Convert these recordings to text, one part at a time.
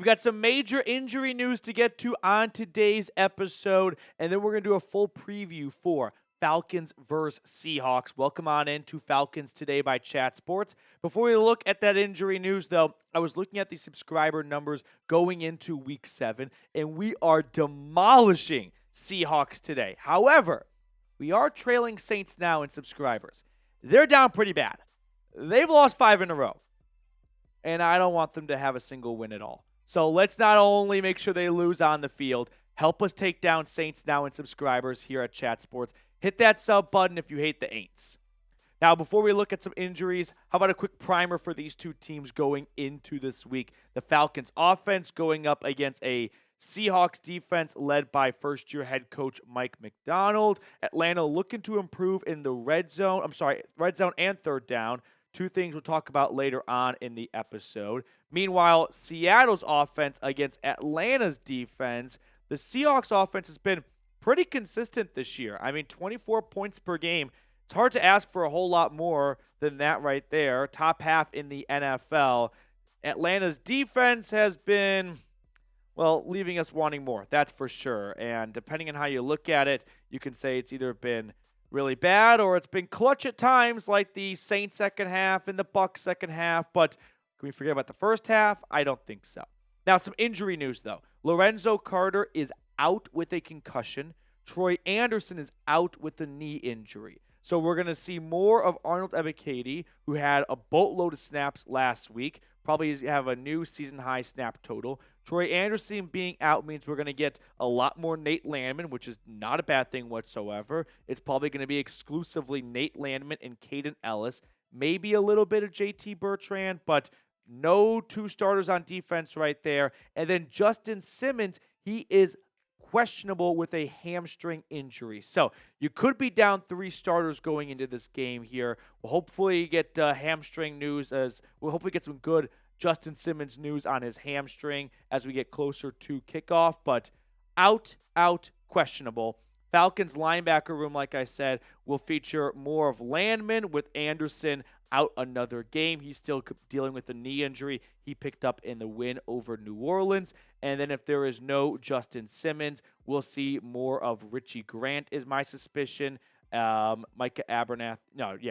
We've got some major injury news to get to on today's episode, and then we're going to do a full preview for Falcons versus Seahawks. Welcome on into Falcons Today by Chat Sports. Before we look at that injury news, though, I was looking at the subscriber numbers going into Week 7, and we are demolishing Seahawks today. However, we are trailing Saints now in subscribers. They're down pretty bad. They've lost 5 in a row, and I don't want them to have a single win at all. So let's not only make sure they lose on the field, help us take down Saints now in subscribers here at Chat Sports. Hit that sub button if you hate the Aints. Now, before we look at some injuries, how about a quick primer for these two teams going into this week? The Falcons offense going up against a Seahawks defense led by first-year head coach Mike Macdonald. Atlanta looking to improve in the red zone and third down. Two things we'll talk about later on in the episode. Meanwhile, Seattle's offense against Atlanta's defense. The Seahawks offense has been pretty consistent this year. 24 points per game. It's hard to ask for a whole lot more than that right there. Top half in the NFL. Atlanta's defense has been, leaving us wanting more. That's for sure. And depending on how you look at it, you can say it's either been really bad or it's been clutch at times, like the Saints second half and the Bucs second half. But can we forget about the first half? I don't think so. Now, some injury news, though. Lorenzo Carter is out with a concussion. Troy Andersen is out with a knee injury. So we're going to see more of Arnold Ebiketie, who had a boatload of snaps last week. Probably have a new season-high snap total. Troy Andersen being out means we're going to get a lot more Nate Landman, which is not a bad thing whatsoever. It's probably going to be exclusively Nate Landman and Caden Ellis. Maybe a little bit of JT Bertrand, but no two starters on defense right there. And then Justin Simmons, he is questionable with a hamstring injury. So you could be down 3 starters going into this game here. We'll hopefully get hamstring news we'll hopefully get some good Justin Simmons news on his hamstring as we get closer to kickoff, but out, questionable. Falcons linebacker room, like I said, will feature more of Landman with Andersen out another game. He's still dealing with a knee injury he picked up in the win over New Orleans. And then if there is no Justin Simmons, we'll see more of Richie Grant is my suspicion. Micah Abernath.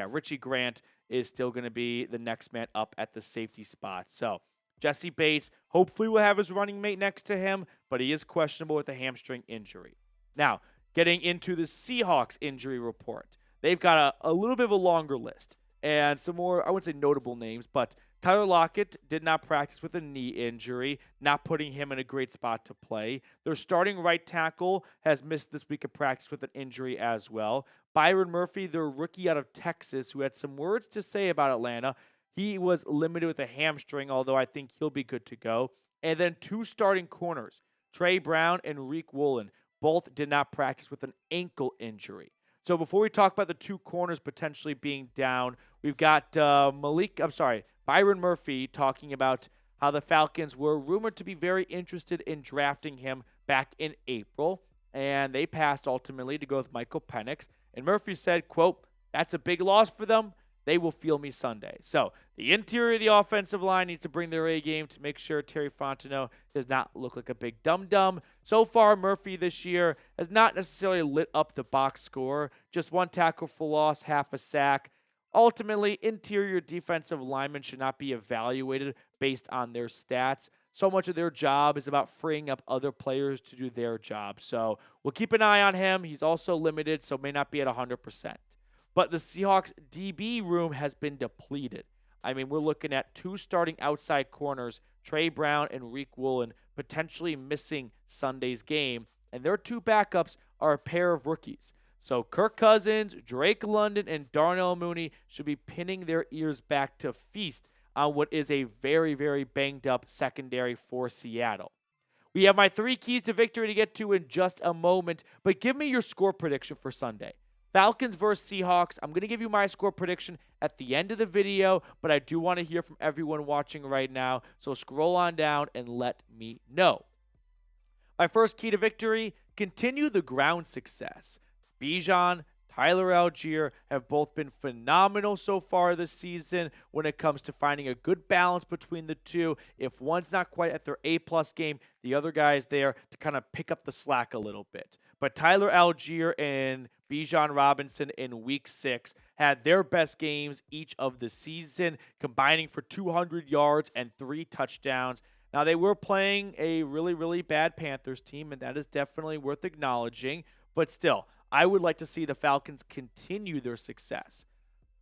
Richie Grant is still going to be the next man up at the safety spot. So Jesse Bates hopefully will have his running mate next to him, but he is questionable with a hamstring injury. Now, getting into the Seahawks injury report. They've got a little bit of a longer list and some more, I wouldn't say notable names, but Tyler Lockett did not practice with a knee injury, not putting him in a great spot to play. Their starting right tackle has missed this week of practice with an injury as well. Byron Murphy, their rookie out of Texas, who had some words to say about Atlanta, he was limited with a hamstring, although I think he'll be good to go. And then 2 starting corners, Tre Brown and Riq Woolen, both did not practice with an ankle injury. So before we talk about the 2 corners potentially being down, we've got Byron Murphy talking about how the Falcons were rumored to be very interested in drafting him back in April, and they passed ultimately to go with Michael Penix. And Murphy said, quote, "That's a big loss for them. They will feel me Sunday." So the interior of the offensive line needs to bring their A game to make sure Terry Fontenot does not look like a big dum-dum. So far, Murphy this year has not necessarily lit up the box score. Just 1 tackle for loss, half a sack. Ultimately, interior defensive linemen should not be evaluated based on their stats. So much of their job is about freeing up other players to do their job. So we'll keep an eye on him. He's also limited, so may not be at 100%. But the Seahawks DB room has been depleted. We're looking at 2 starting outside corners, Tre Brown and Riq Woolen, potentially missing Sunday's game. And their 2 backups are a pair of rookies. So Kirk Cousins, Drake London, and Darnell Mooney should be pinning their ears back to feast on what is a very, very banged-up secondary for Seattle. We have my 3 keys to victory to get to in just a moment, but give me your score prediction for Sunday. Falcons versus Seahawks. I'm going to give you my score prediction at the end of the video, but I do want to hear from everyone watching right now, so scroll on down and let me know. My first key to victory, continue the ground success. Bijan, Tyler Algier have both been phenomenal so far this season when it comes to finding a good balance between the two. If one's not quite at their A-plus game, the other guy is there to kind of pick up the slack a little bit. But Tyler Algier and Bijan Robinson in Week 6 had their best games each of the season, combining for 200 yards and 3 touchdowns. Now, they were playing a really, really bad Panthers team, and that is definitely worth acknowledging. But still, I would like to see the Falcons continue their success.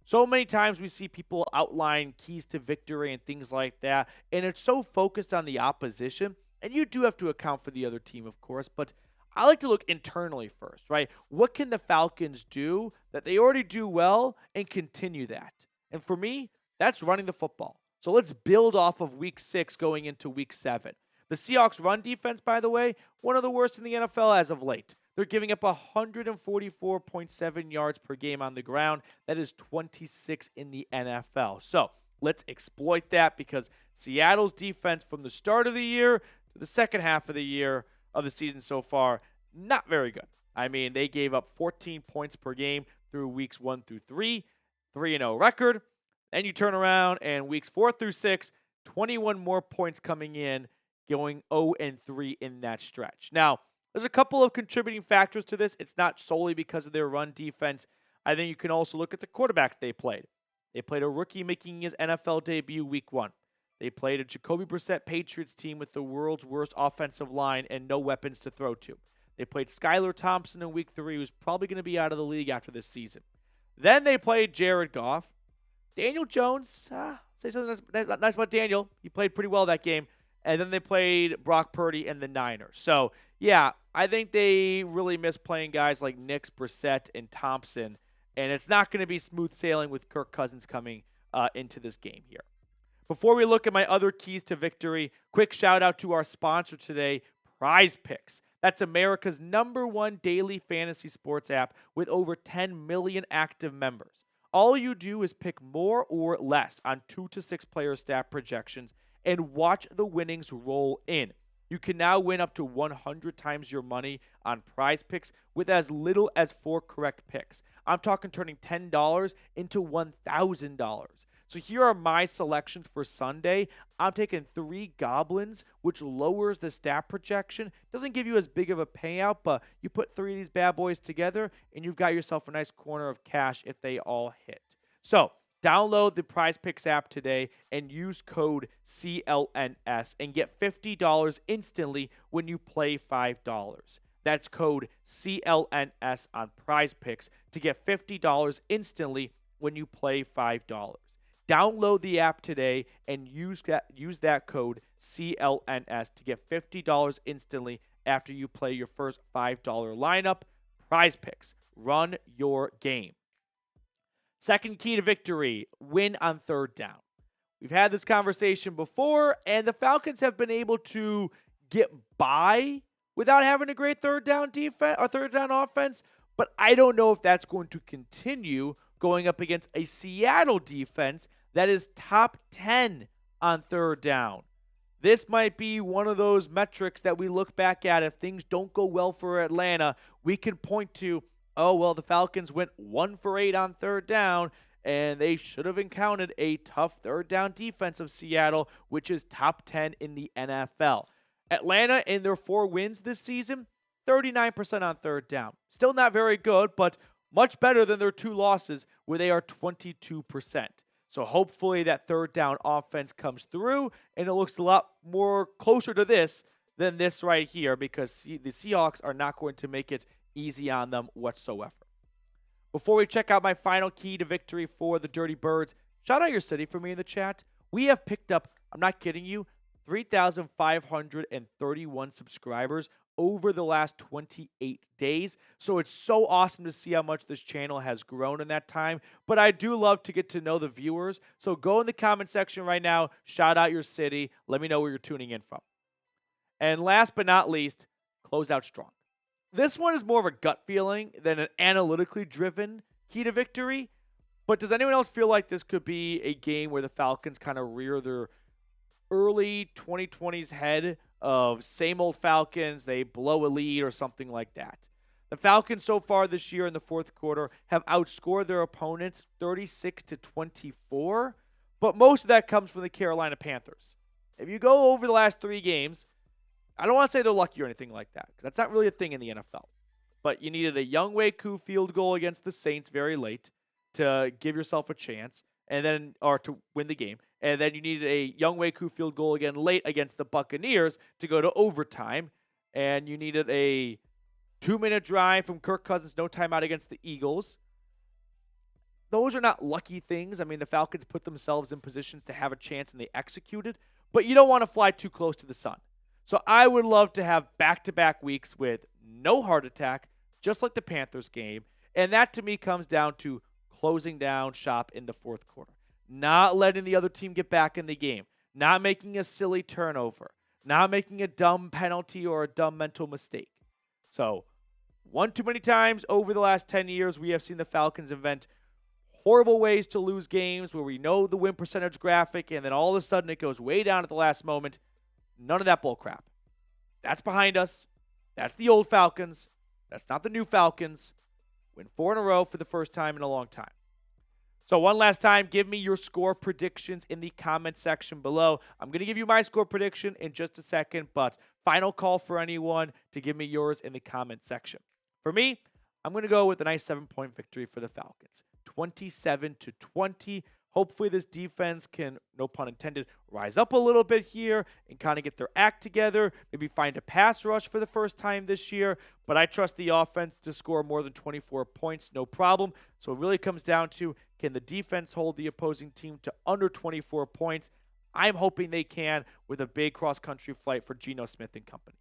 So many times we see people outline keys to victory and things like that, and it's so focused on the opposition, and you do have to account for the other team, of course, but I like to look internally first, right? What can the Falcons do that they already do well and continue that? And for me, that's running the football. So let's build off of Week 6 going into Week 7. The Seahawks run defense, by the way, one of the worst in the NFL as of late. They're giving up 144.7 yards per game on the ground. That is 26 in the NFL. So let's exploit that because Seattle's defense from the start of the year to the second half of the season so far, not very good. I mean, they gave up 14 points per game through weeks 1 through 3, 3-0 record. Then you turn around and weeks 4 through 6, 21 more points coming in, going 0-3 in that stretch. Now, there's a couple of contributing factors to this. It's not solely because of their run defense. I think you can also look at the quarterbacks they played. They played a rookie making his NFL debut Week 1. They played a Jacoby Brissett Patriots team with the world's worst offensive line and no weapons to throw to. They played Skylar Thompson in Week 3, who's probably going to be out of the league after this season. Then they played Jared Goff. Daniel Jones, say something nice about Daniel. He played pretty well that game. And then they played Brock Purdy and the Niners. So, yeah, I think they really miss playing guys like Nix, Brissett, and Thompson. And it's not going to be smooth sailing with Kirk Cousins coming into this game here. Before we look at my other keys to victory, quick shout out to our sponsor today, Prize Picks. That's America's #1 daily fantasy sports app with over 10 million active members. All you do is pick more or less on 2 to 6 player stat projections and watch the winnings roll in. You can now win up to 100 times your money on Prize Picks with as little as 4 correct picks. I'm talking turning $10 into $1,000. So here are my selections for Sunday. I'm taking 3 Goblins, which lowers the stat projection. Doesn't give you as big of a payout, but you put 3 of these bad boys together, and you've got yourself a nice corner of cash if they all hit. So download the Prize Picks app today and use code CLNS and get $50 instantly when you play $5. That's code CLNS on Prize Picks to get $50 instantly when you play $5. Download the app today and use that code CLNS to get $50 instantly after you play your first $5 lineup. Prize Picks. Run your game. Second key to victory, win on third down. We've had this conversation before, and the Falcons have been able to get by without having a great third down defense or third down offense, but I don't know if that's going to continue going up against a Seattle defense that is top 10 on third down. This might be one of those metrics that we look back at. If things don't go well for Atlanta, we can point to, oh, well, the Falcons went 1 for 8 on third down, and they should have encountered a tough third down defense of Seattle, which is top 10 in the NFL. Atlanta, in their 4 wins this season, 39% on third down. Still not very good, but much better than their 2 losses where they are 22%. So hopefully that third down offense comes through, and it looks a lot more closer to this than this right here because the Seahawks are not going to make it easy on them whatsoever. Before we check out my final key to victory for the Dirty Birds, shout out your city for me in the chat. We have picked up, I'm not kidding you, 3,531 subscribers over the last 28 days. So it's so awesome to see how much this channel has grown in that time. But I do love to get to know the viewers. So go in the comment section right now, shout out your city, let me know where you're tuning in from. And last but not least, close out strong. This one is more of a gut feeling than an analytically driven key to victory. But does anyone else feel like this could be a game where the Falcons kind of rear their early 2020s head of same old Falcons, they blow a lead or something like that? The Falcons so far this year in the fourth quarter have outscored their opponents 36-24, but most of that comes from the Carolina Panthers. If you go over the last 3 games, I don't want to say they're lucky or anything like that, because that's not really a thing in the NFL. But you needed a Younghoe Koo field goal against the Saints very late to give yourself a chance, or to win the game. And then you needed a Younghoe Koo field goal again late against the Buccaneers to go to overtime. And you needed a 2-minute drive from Kirk Cousins, no timeout against the Eagles. Those are not lucky things. I mean, the Falcons put themselves in positions to have a chance, and they executed. But you don't want to fly too close to the sun. So I would love to have back-to-back weeks with no heart attack, just like the Panthers game. And that, to me, comes down to closing down shop in the fourth quarter. Not letting the other team get back in the game. Not making a silly turnover. Not making a dumb penalty or a dumb mental mistake. So, one too many times over the last 10 years, we have seen the Falcons invent horrible ways to lose games where we know the win percentage graphic, and then all of a sudden it goes way down at the last moment. None of that bull crap. That's behind us. That's the old Falcons. That's not the new Falcons. Win 4 in a row for the first time in a long time. So one last time, give me your score predictions in the comment section below. I'm going to give you my score prediction in just a second, but final call for anyone to give me yours in the comment section. For me, I'm going to go with a nice 7-point victory for the Falcons. 27-20. Hopefully this defense can, no pun intended, rise up a little bit here and kind of get their act together, maybe find a pass rush for the first time this year. But I trust the offense to score more than 24 points, no problem. So it really comes down to, can the defense hold the opposing team to under 24 points? I'm hoping they can with a big cross-country flight for Geno Smith and company.